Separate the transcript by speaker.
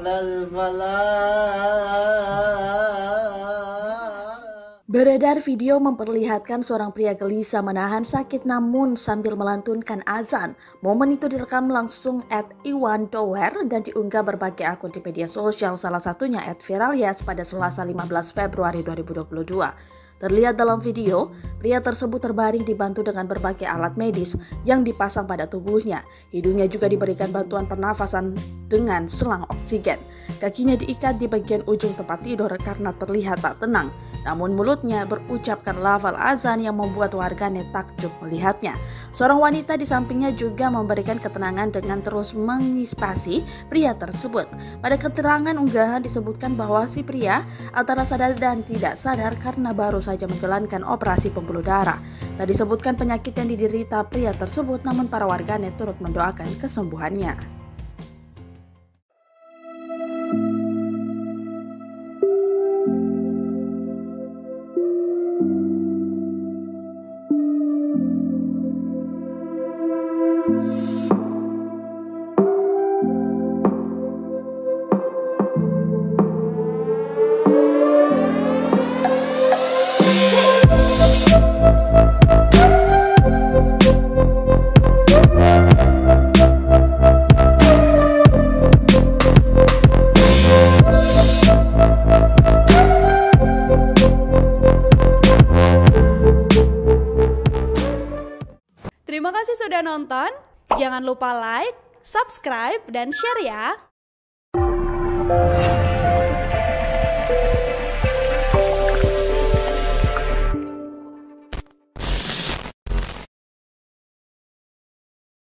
Speaker 1: على الفلاح.
Speaker 2: Beredar video memperlihatkan seorang pria gelisah menahan sakit namun sambil melantunkan azan. Momen itu direkam langsung @iwandower dan diunggah berbagai akun di media sosial, salah satunya @viralyas pada Selasa 15 Februari 2022. Terlihat dalam video, pria tersebut terbaring dibantu dengan berbagai alat medis yang dipasang pada tubuhnya. Hidungnya juga diberikan bantuan pernafasan dengan selang oksigen. Kakinya diikat di bagian ujung tempat tidur karena terlihat tak tenang. Namun mulutnya berucapkan lafal azan yang membuat warganet takjub melihatnya. Seorang wanita di sampingnya juga memberikan ketenangan dengan terus mengispasi pria tersebut. Pada keterangan unggahan disebutkan bahwa si pria antara sadar dan tidak sadar karena baru saja menjalankan operasi pembuluh darah. Tak disebutkan penyakit yang diderita pria tersebut, namun para warganet turut mendoakan kesembuhannya.
Speaker 3: Terima kasih sudah nonton. Jangan lupa like, subscribe, dan share ya.